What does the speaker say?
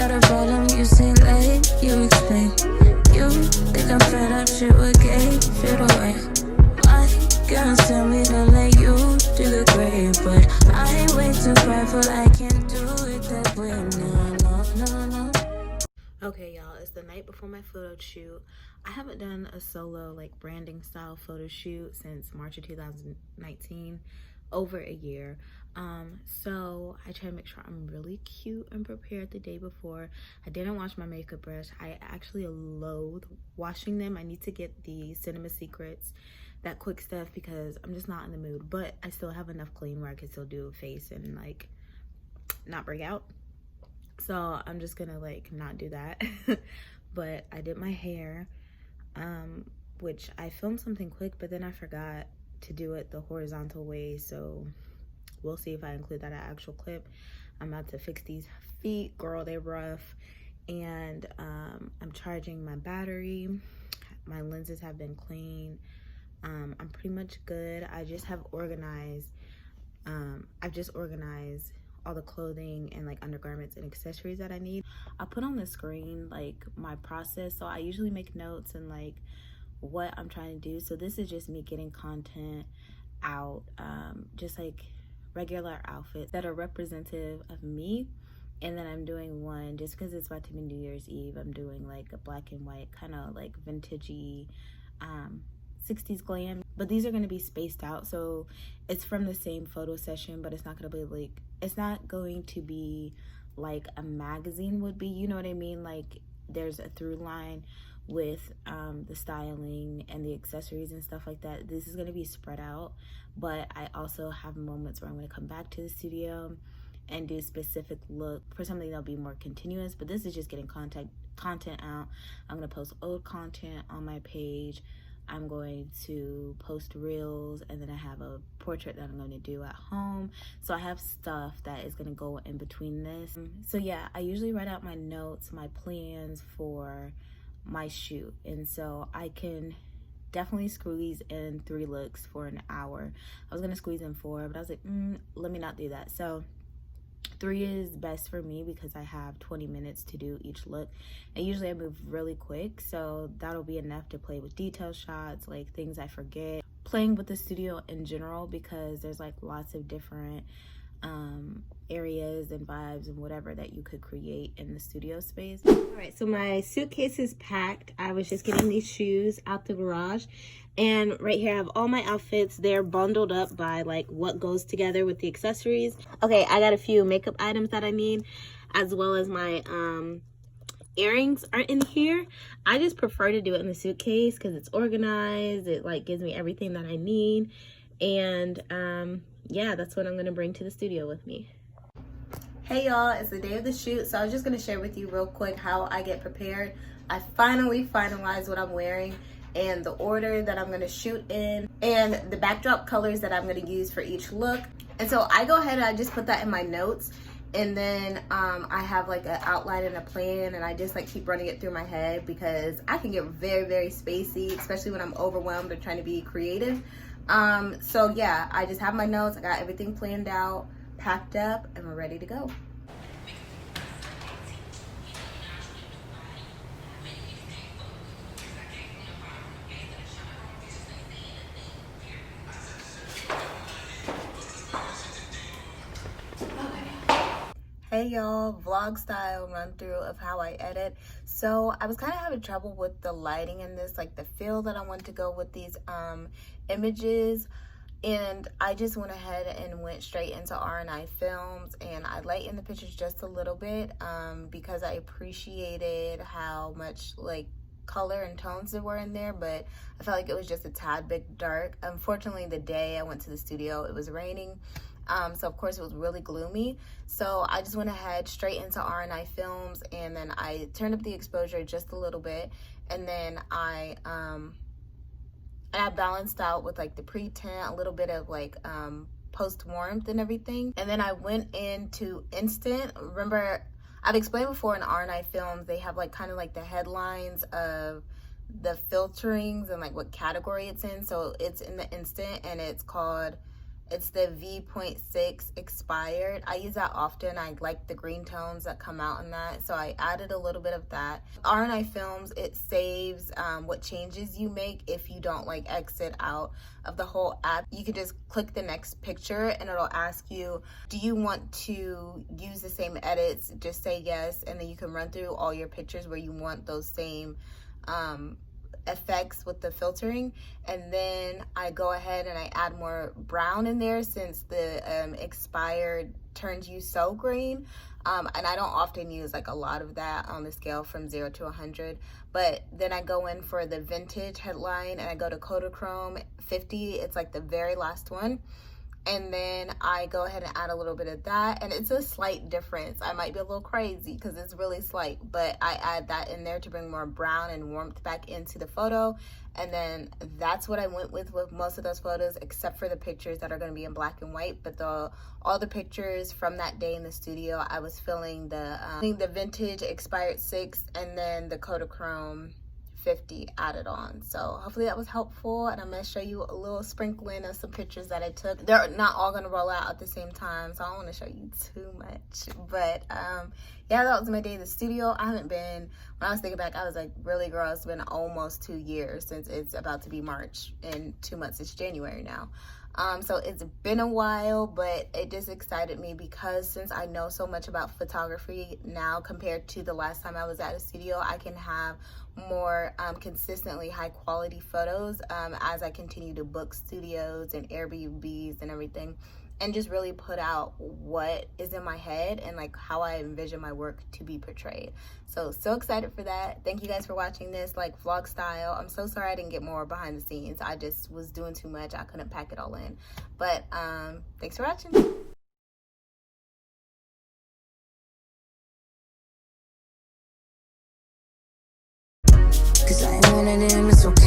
got a problem, you say late, you explain. You think I'm fed up, shit with gay, fade away. My girls tell me to let you do the grave, but I ain't way too prideful, I can't do it that way. No. Okay, y'all, it's the night before my photo shoot. I haven't done a solo like branding style photo shoot since March of 2019, over a year. So I try to make sure I'm really cute and prepared the day before. I didn't wash my makeup brush. I actually loathe washing them. I need to get the Cinema Secrets, that quick stuff, because I'm just not in the mood, but I still have enough clean where I can still do a face and like not break out. So I'm just gonna like not do that. But I did my hair, which I filmed something quick, but then I forgot to do it the horizontal way, so we'll see if I include that actual clip. I'm about to fix these feet, girl, they're rough. And I'm charging my battery. My lenses have been cleaned. I'm pretty much good. I just have organized, I've just organized all the clothing and like undergarments and accessories that I need. I'll put on the screen like my process, so I usually make notes and like what I'm trying to do. So this is just me getting content out, just like regular outfits that are representative of me. And then I'm doing one, just because it's about to be New Year's Eve, I'm doing like a black and white kind of like vintagey 60s glam, but these are going to be spaced out, so it's from the same photo session, but it's not going to be like, it's not going to be like a magazine would be, you know what I mean? Like there's a through line with the styling and the accessories and stuff like that. This is going to be spread out, but I also have moments where I'm going to come back to the studio and do a specific look for something that'll be more continuous. But this is just getting content out. I'm going to post old content on my page. I'm going to post reels, and then I have a portrait that I'm going to do at home. So I have stuff that is going to go in between this. So yeah, I usually write out my notes, my plans for my shoot, and so I can definitely squeeze in 3 looks for an hour. I was going to squeeze in 4, but I was like, let me not do that. So 3 is best for me because I have 20 minutes to do each look, and usually I move really quick, so that'll be enough to play with detail shots, like things I forget, playing with the studio in general, because there's like lots of different areas and vibes and whatever that you could create in the studio space. All right, so my suitcase is packed. I was just getting these shoes out the garage, and right here I have all my outfits. They're bundled up by like what goes together with the accessories. Okay, I got a few makeup items that I need, as well as my earrings are in here. I just prefer to do it in the suitcase because it's organized. It like gives me everything that I need, and yeah, that's what I'm gonna bring to the studio with me. Hey y'all, it's the day of the shoot, so I was just gonna share with you real quick how I get prepared. I finally finalized what I'm wearing and the order that I'm gonna shoot in and the backdrop colors that I'm gonna use for each look. And so I go ahead and I just put that in my notes, and then I have like an outline and a plan, and I just like keep running it through my head because I can get very, very spacey, especially when I'm overwhelmed or trying to be creative. So yeah, I just have my notes, I got everything planned out, packed up, and we're ready to go. Hey y'all, vlog style run through of how I edit. So I was kind of having trouble with the lighting in this, like the feel that I wanted to go with these images, and I just went ahead and went straight into RNI Films, and I lightened the pictures just a little bit because I appreciated how much like color and tones there were in there, but I felt like it was just a tad bit dark. Unfortunately, the day I went to the studio, it was raining. So of course it was really gloomy. So I just went ahead straight into RNI Films, and then I turned up the exposure just a little bit, and then I balanced out with like the pre-tint, a little bit of like post warmth and everything. And then I went into instant. Remember, I've explained before in RNI Films, they have like kind of like the headlines of the filterings and like what category it's in. So it's in the instant, and it's called It's the V.6 expired. I use that often. I like the green tones that come out in that, so I added a little bit of that. RNI Films, it saves what changes you make if you don't like exit out of the whole app. You can just click the next picture and it'll ask you, do you want to use the same edits? Just say yes, and then you can run through all your pictures where you want those same effects with the filtering. And then I go ahead and I add more brown in there since the expired turns you so green. And I don't often use like a lot of that on the scale from 0 to 100. But then I go in for the vintage headline and I go to Kodachrome 50. It's like the very last one. And then I go ahead and add a little bit of that, and it's a slight difference. I might be a little crazy because it's really slight, but I add that in there to bring more brown and warmth back into the photo. And then that's what I went with most of those photos, except for the pictures that are going to be in black and white. But all the pictures from that day in the studio, I was feeling the vintage expired 6 and then the Kodachrome 50 added on. So hopefully that was helpful, and I'm going to show you a little sprinkling of some pictures that I took. They're not all going to roll out at the same time, so I don't want to show you too much. But yeah, that was my day in the studio. I haven't been, when I was thinking back, I was like, really, girl, it's been almost 2 years since it's about to be March. In 2 months, it's January now. So it's been a while, but it just excited me because since I know so much about photography now compared to the last time I was at a studio, I can have more consistently high quality photos as I continue to book studios and Airbnbs and everything, and just really put out what is in my head and like how I envision my work to be portrayed. So excited for that. Thank you guys for watching this like vlog style. I'm so sorry I didn't get more behind the scenes. I just was doing too much. I couldn't pack it all in. But thanks for watching. Cause I ain't one of them, it's okay.